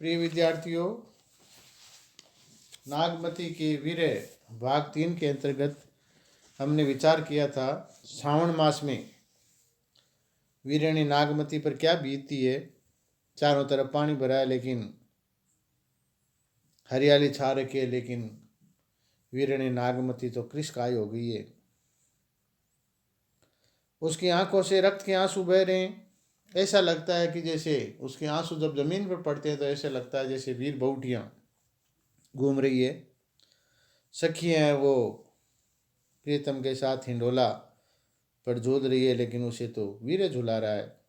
प्रिय विद्यार्थियों, नागमती के वीर्य भाग 3 के अंतर्गत हमने विचार किया था श्रावण मास में वीरणी नागमती पर क्या बीतती है। चारों तरफ पानी भरा है, लेकिन हरियाली छा रखी है, लेकिन वीरणी नागमती तो कृशकाय हो गई है। उसकी आंखों से रक्त के आंसू बह रहे हैं। ऐसा लगता है कि जैसे उसके आंसू जब जमीन पर पड़ते हैं तो ऐसा लगता है जैसे वीर बहुटियाँ घूम रही है। सखियाँ हैं वो प्रीतम के साथ हिंडोला पर झूल रही है, लेकिन उसे तो वीर झुला रहा है।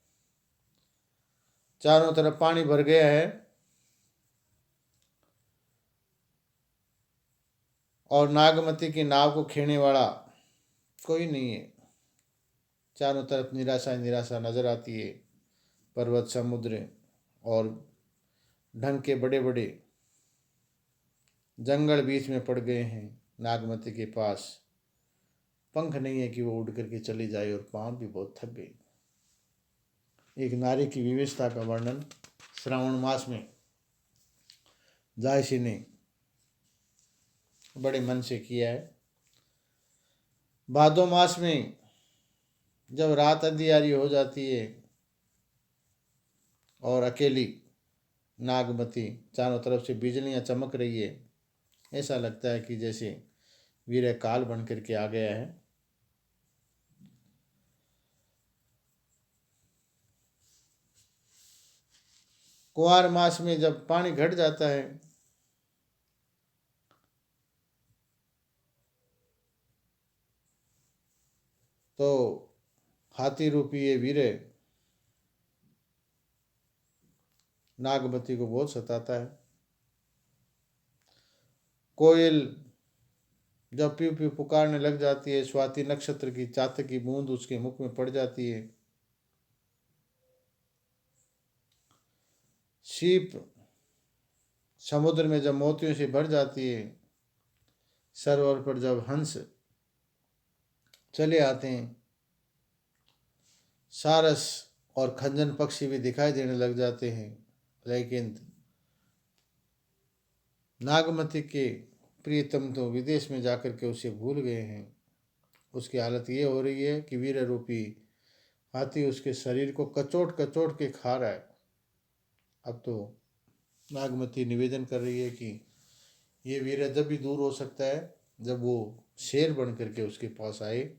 चारों तरफ पानी भर गया है और नागमती की नाव को खेने वाला कोई नहीं है। चारों तरफ निराशा ही निराशा नजर आती है। पर्वत, समुद्र और ढंग के बड़े बड़े जंगल बीच में पड़ गए हैं। नागमती के पास पंख नहीं है कि वो उड़ करके चली जाए, और पाँव भी बहुत थक गई। एक नारी की विविधता का वर्णन श्रावण मास में जायसी ने बड़े मन से किया है। भादो मास में जब रात अंधियारी हो जाती है और अकेली नागमती चारों तरफ से बिजलियां चमक रही है, ऐसा लगता है कि जैसे वीर काल बन करके आ गया है। कुंवार मास में जब पानी घट जाता है तो हाथी रूपी ये वीर नागमती को बहुत सताता है। कोयल जब प्यू प्यू पुकारने लग जाती है, स्वाति नक्षत्र की चातक की बूंद उसके मुख में पड़ जाती है। सीप समुद्र में जब मोतियों से भर जाती है, सरोवर पर जब हंस चले आते हैं, सारस और खंजन पक्षी भी दिखाई देने लग जाते हैं, लेकिन नागमती के प्रियतम तो विदेश में जाकर के उसे भूल गए हैं। उसकी हालत ये हो रही है कि वीर रूपी हाथी उसके शरीर को कचोट कचोट के खा रहा है। अब तो नागमती निवेदन कर रही है कि ये वीर जब भी दूर हो सकता है जब वो शेर बन करके उसके पास आए।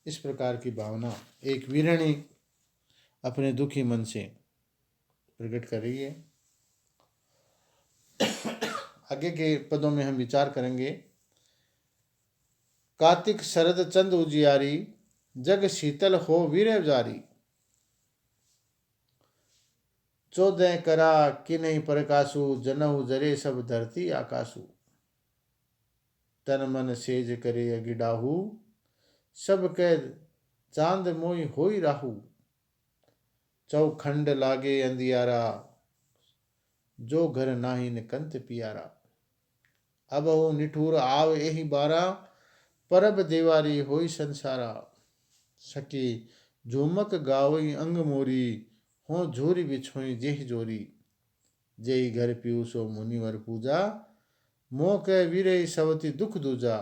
इस प्रकार की भावना एक वीरणी अपने दुखी मन से प्रकट कर रही है। आगे के पदों में हम विचार करेंगे। कार्तिक शरद चंद उजियारी, जग शीतल हो वीर जारी। 14 करा कि नहीं प्रकाशु, जनहु जरे सब धरती आकाशु। तन मन सेज करे अगिडाहू, सब कैद चांद मोई होई राहू। चौखंड लागे अंधियारा, जो घर नाही न कंत पियारा। अब हो निठुर आव एहि बारा, परब देवारी होई संसारा। सकी झुमक गावई अंग मोरी, हो झोरी बिछोई जेह जोरी। जेहि घर पीयूषो मुनिवर पूजा, मोह कह वीरे सवती दुख दूजा।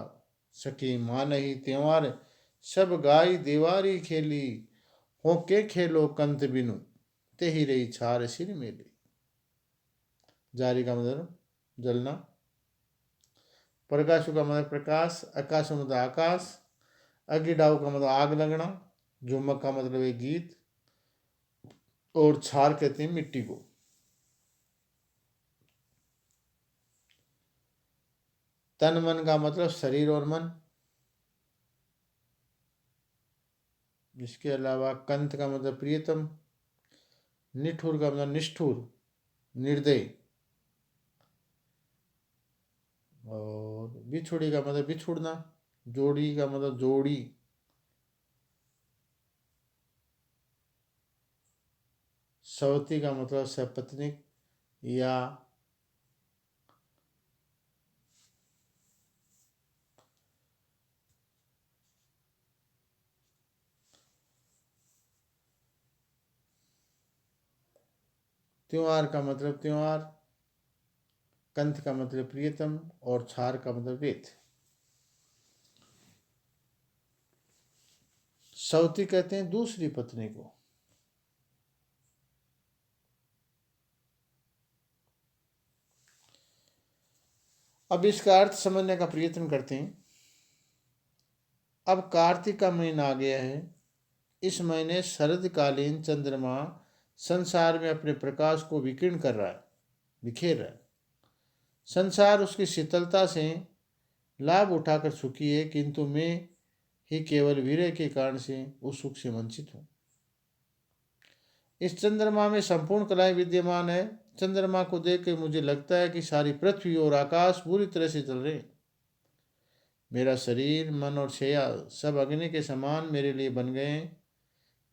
सकी मानही त्योहार सब गाई देवारी खेली। हो के खेलो कंत बिनु, तेहि रही छार सिर मेली। जारी का मतलब जलना, प्रकाशु का मतलब प्रकाश, आकाश का मतलब आकाश, अगिडाऊ का मतलब आग लगना, झुमक का मतलब एक गीत, और छार कहते हैं मिट्टी को। तन मन का मतलब शरीर और मन। इसके अलावा कंत का मतलब प्रियतम, निठुर का मतलब निष्ठुर, निर्दय, और बिछुड़ी का मतलब बिछुड़ना, जोड़ी का मतलब जोड़ी, सवती का मतलब सपत्निक या त्योहार का मतलब त्योहार, कंथ का मतलब प्रियतम और छार का मतलब रेत। सौती कहते हैं दूसरी पत्नी को। अब इसका अर्थ समझने का प्रयत्न करते हैं। अब कार्तिक का महीना आ गया है। इस महीने शरदकालीन चंद्रमा संसार में अपने प्रकाश को विकीर्ण कर रहा है, बिखेर रहा है। संसार उसकी शीतलता से लाभ उठाकर सुखी है, किंतु मैं ही केवल वीर्य के कारण से उस सुख से वंचित हूँ। इस चंद्रमा में संपूर्ण कलाएं विद्यमान है। चंद्रमा को देख के मुझे लगता है कि सारी पृथ्वी और आकाश पूरी तरह से चल रहे हैं। मेरा शरीर, मन और छया सब अग्नि के समान मेरे लिए बन गए हैं।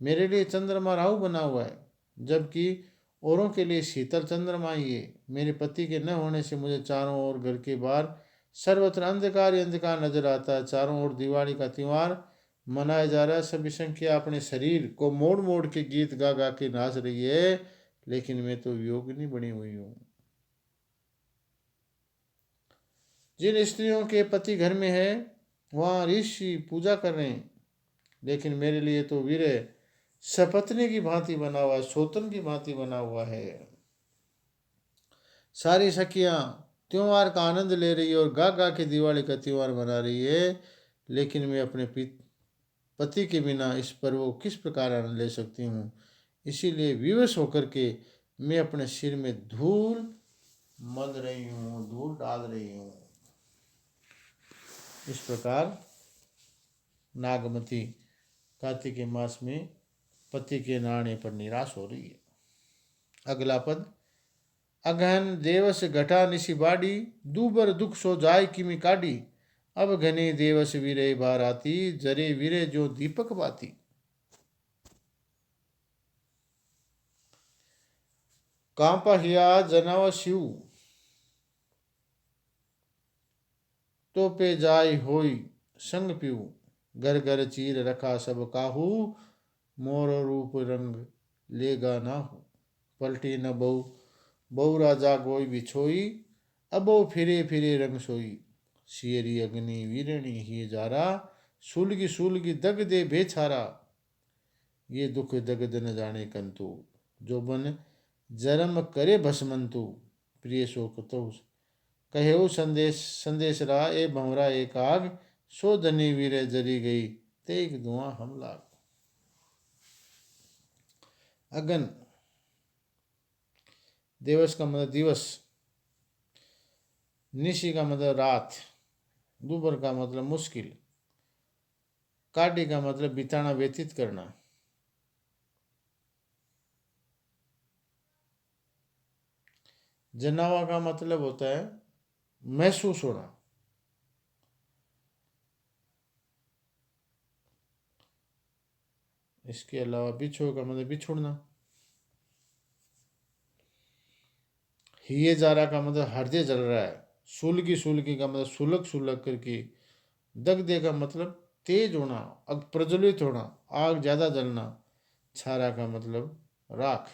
मेरे लिए चंद्रमा राहु बना हुआ है, जबकि औरों के लिए शीतल चंद्रमा ही है। मेरे पति के न होने से मुझे चारों ओर घर के बाहर सर्वत्र अंधकार ही अंधकार नजर आता है। चारों ओर दिवाली का त्योहार मनाया जा रहा है। सभी संख्या अपने शरीर को मोड़ मोड़ के गीत गा गा के नाच रही है, लेकिन मैं तो योगिनी बनी हुई हूँ। जिन स्त्रियों के पति घर में है वहाँ ऋषि पूजा कर रहे हैं, लेकिन मेरे लिए तो वीर सपत्नी की भांति बना हुआ है, सोतन की भांति बना हुआ है। सारी सखियां त्योहार का आनंद ले रही है और गा गा के दिवाली का त्योहार मना रही है, लेकिन मैं अपने पति के बिना इस पर्व को किस प्रकार आनंद ले सकती हूँ। इसीलिए विवश होकर के मैं अपने सिर में धूल मल रही हूँ, धूल डाल रही हूँ। इस प्रकार नागमती कार्तिक के मास में पति के नाणे पर निराश हो रही है। अगला पद, अगहन देवस घटा निशि बाड़ी, दूबर दुख सो जाय किमि काडी, अब घने देवस वीरे बाराती, जरे वीरे जो दीपक बाती। कांपा हिया जनाव शिव, तो पे जाय होई संग पीऊ, घर घर चीर रखा सब काहू, मोर रूप रंग लेगा ना हो, पलटी न बहु बहु राजा गोई बिछोई, अबो फिरे फिरे रंग सोई, शेरी अग्नि वीरणी ही जारा, सुलगी दग दे बेछारा, ये दुख दगद न जाने कंतु, जो बन जरम करे भस्मंतु, प्रिय शोक तो कहेऊ संदेश रा ए भंवरा एक आग, सो धनी वीरे जरी गई, तेग धुआं हम लाग। अगन दिवस का मतलब दिवस, निशी का मतलब रात, दोपहर का मतलब मुश्किल, काटी का मतलब बिताना व्यतीत करना, जनावा का मतलब होता है महसूस होना। इसके अलावा बिछो का मतलब बिछुड़ना। हिये जारा का मतलब हृदय जल रहा है। सुलगी का मतलब सुलग सुलग करके। दगदे का मतलब तेज होना, अग प्रज्वलित होना, आग ज्यादा जलना। छारा का मतलब राख।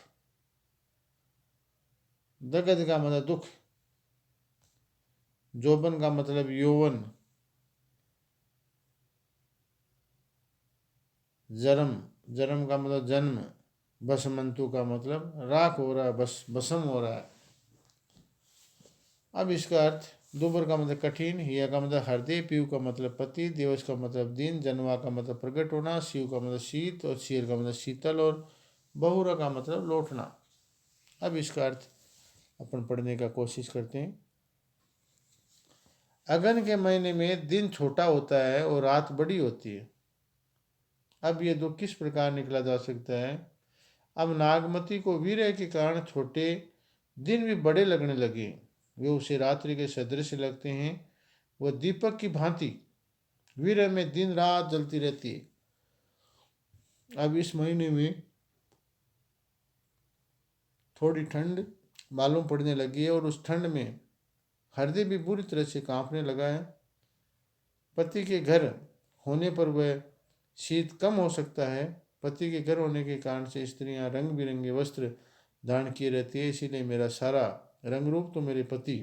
दगद का मतलब दुख। जोबन का मतलब यौवन। जरम, जरम का मतलब जन्म। बसमंतु का मतलब राख हो रहा है, बस बसम हो रहा है। अब इसका अर्थ, दोबर का मतलब कठिन, हिया का मतलब हृदय, पीयू का मतलब पति, दिवस का मतलब दिन, जनवा का मतलब प्रकट होना, शिव का मतलब शीत और शेर का मतलब शीतल और बहुरा का मतलब लौटना। अब इसका अर्थ अपन पढ़ने का कोशिश करते हैं। अगन के महीने में दिन छोटा होता है और रात बड़ी होती है। अब ये दुख किस प्रकार निकला जा सकता है। अब नागमती को वीर्य के कारण छोटे दिन भी बड़े लगने लगे। वे उसे रात्रि के सदृश लगते हैं। वह दीपक की भांति वीर्य में दिन रात जलती रहती है। अब इस महीने में थोड़ी ठंड मालूम पड़ने लगी है और उस ठंड में हृदय भी बुरी तरह से कांपने लगा है। पति के घर होने पर वह शीत कम हो सकता है। पति के घर होने के कारण से स्त्रियां रंग बिरंगे वस्त्र धारण किए रहती है, इसीलिए मेरा सारा रंग रूप तो मेरे पति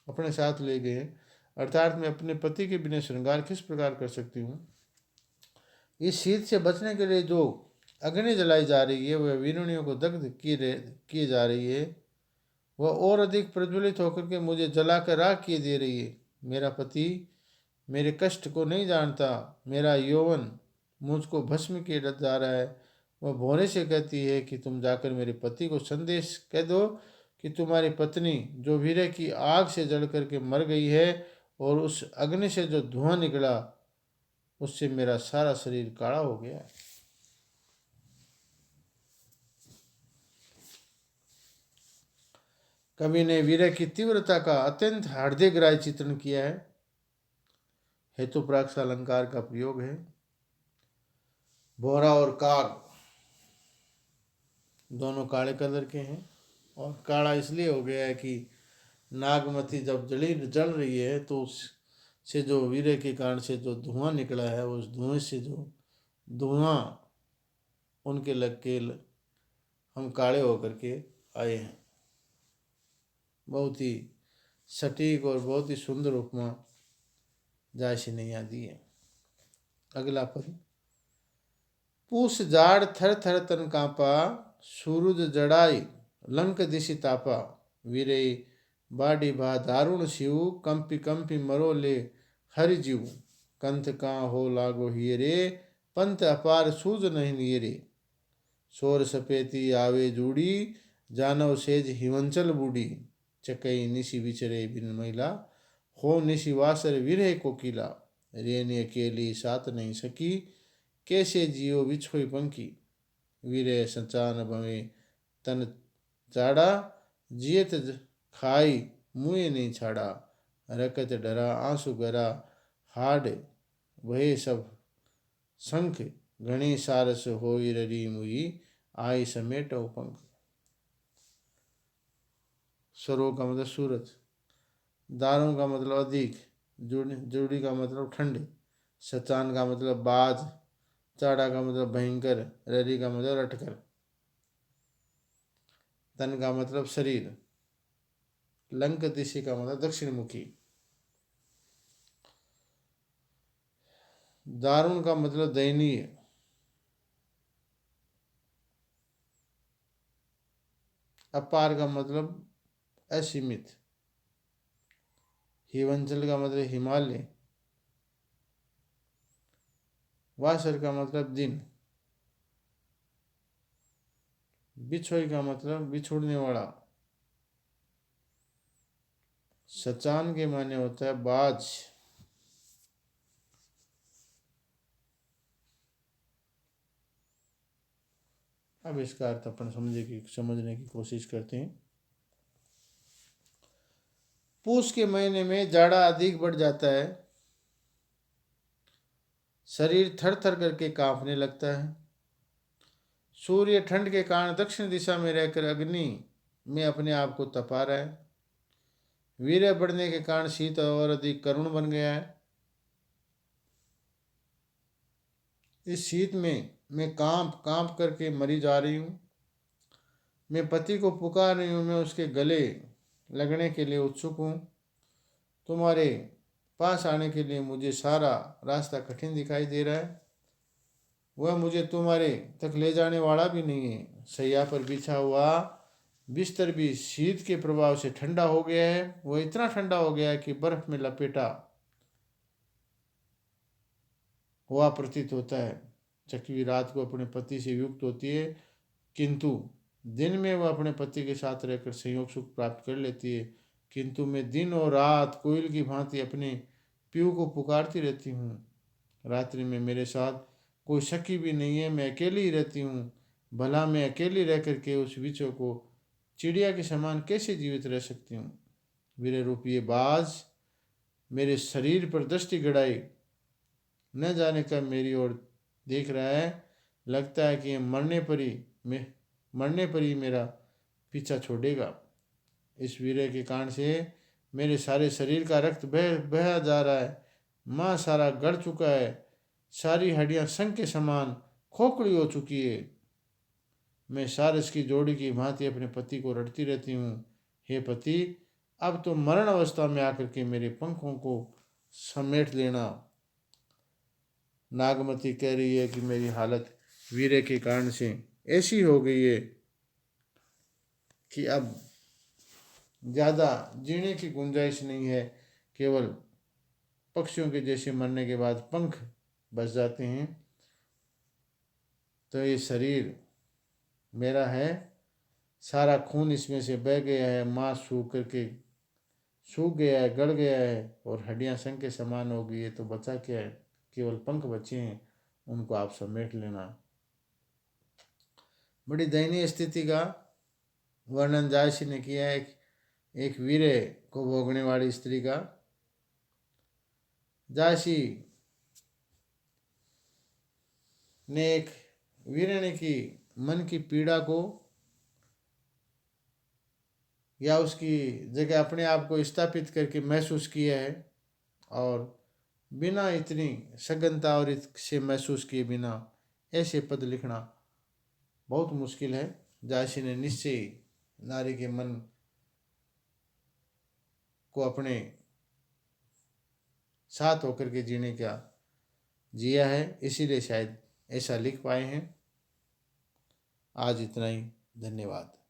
अपने साथ ले गए हैं। अर्थात मैं अपने पति के बिना श्रृंगार किस प्रकार कर सकती हूँ। इस शीत से बचने के लिए जो अग्नि जलाई जा रही है, वह वीरणियों को दग्ध किए जा रही है, वह और अधिक प्रज्वलित होकर के मुझे जलाकर राख किए दे रही है। मेरा पति मेरे कष्ट को नहीं जानता, मेरा यौवन मुझको भस्म किए जा रहा है। वह भौरे से कहती है कि तुम जाकर मेरे पति को संदेश कह दो कि तुम्हारी पत्नी जो वीर्य की आग से जल करके मर गई है, और उस अग्नि से जो धुआं निकला उससे मेरा सारा शरीर काला हो गया है। कवि ने वीर्य की तीव्रता का अत्यंत हृदयग्राही चित्रण किया है। हेतुप्राक्ष अलंकार का प्रयोग है। भौरा और काग दोनों काले कलर के हैं, और काला इसलिए हो गया है कि नागमती जब जल रही है तो उससे जो वीर्य के कारण से जो धुआं निकला है, उस धुएं से जो धुआं उनके लग के हम काले होकर के आए हैं। बहुत ही सटीक और बहुत ही सुंदर उपमा जायसी नैया दी है। अगला पद। पूस जाड़ थर थर तन कांपा, सूरज जड़ाई लंक दिशि तापा। वीरे बाडी भा दारुण शिव, कंपी कंपी मरो ले हरि जीव। कंथ का हो लागो हियरे, पंथ अपार सूज नहीं नियरे। सोर सपेती आवे जूड़ी, जानव सेज हिमंचल बूढ़ी। चकई निशि विचरे बिन महिला, हो निशि वासर विरह कोकिला। रेने अकेली साथ नहीं सकी, कैसे जियो बिछोई पंखी। वीरे संचान भवे तन चाड़ा, जियत खाई मुँह नहीं छाड़ा। रकत डरा आंसू गरा, हाड वहे सब शंख। घनी सारस होई ररी मुई, आई समेट पंख। सरो का मतलब सूरज, दारों का मतलब अधिक, जुड़ी का मतलब ठंड, सचान का मतलब बाज, चाड़ा का मतलब भयंकर, ररी का मतलब रटकर, तन का मतलब शरीर, लंक दिशि का मतलब दक्षिण मुखी, दारुण का मतलब दयनीय, अपार का मतलब असीमित, हिमांचल का मतलब हिमालय, वासर का मतलब दिन, बिछोई का मतलब बिछुड़ने वाला, सचान के माने होता है बाज। अब इसका अर्थ अपन समझने की कोशिश करते हैं। पूस के महीने में जाड़ा अधिक बढ़ जाता है, शरीर थर थर करके कांपने लगता है। सूर्य ठंड के कारण दक्षिण दिशा में रहकर अग्नि में अपने आप को तपा रहा है। वीर्य बढ़ने के कारण शीत और अधिक करुण बन गया है। इस शीत में मैं कांप कांप करके मरी जा रही हूँ। मैं पति को पुकार रही हूँ, मैं उसके गले लगने के लिए उत्सुक हूँ। तुम्हारे पास आने के लिए मुझे सारा रास्ता कठिन दिखाई दे रहा है। वह मुझे तुम्हारे तक ले जाने वाला भी नहीं है। सैया पर बिछा हुआ बिस्तर भी शीत के प्रभाव से ठंडा हो गया है। वह इतना ठंडा हो गया है कि बर्फ में लपेटा हुआ प्रतीत होता है। चकवी रात को अपने पति से युक्त होती है, किंतु दिन में वह अपने पति के साथ रहकर संयोग सुख प्राप्त कर लेती है। किंतु मैं दिन और रात कोयल की भांति अपने पीयू को पुकारती रहती हूँ। रात्रि में मेरे साथ कोई सखी भी नहीं है, मैं अकेली ही रहती हूँ। भला मैं अकेली रह करके उस विचों को चिड़िया के समान कैसे जीवित रह सकती हूँ। वीर रूपी बाज मेरे शरीर पर दृष्टि गड़ाई, न जाने कब मेरी ओर देख रहा है। लगता है कि मरने पर ही मेरा पीछा छोड़ेगा। इस वीर्य के कारण से मेरे सारे शरीर का रक्त बह जा रहा है। माँ सारा गड़ चुका है, सारी हड्डियाँ संग के समान खोखली हो चुकी है। मैं सारस की जोड़ी की भांति अपने पति को रटती रहती हूँ। हे पति, अब तो मरण अवस्था में आकर के मेरे पंखों को समेट लेना। नागमती कह रही है कि मेरी हालत वीर्य के कारण से ऐसी हो गई है कि अब ज़्यादा जीने की गुंजाइश नहीं है। केवल पक्षियों के जैसे मरने के बाद पंख बच जाते हैं। तो ये शरीर मेरा है, सारा खून इसमें से बह गया है, मांस सूख गया है, गल गया है और हड्डियां संग के समान हो गई है। तो बचा क्या है? केवल पंख बचे हैं, उनको आप समेट लेना। बड़ी दयनीय स्थिति का वर्णन जायसी ने किया है। एक वीर्य को भोगने वाली स्त्री का। जायसी ने एक वीर्य की मन की पीड़ा को या उसकी जगह अपने आप को स्थापित करके महसूस किया है, और बिना इतनी सघनता और इससे महसूस किए बिना ऐसे पद लिखना बहुत मुश्किल है। जायसी ने निश्चय नारी के मन को अपने साथ होकर के जीने का जिया है, इसीलिए शायद ऐसा लिख पाए हैं। आज इतना ही। धन्यवाद।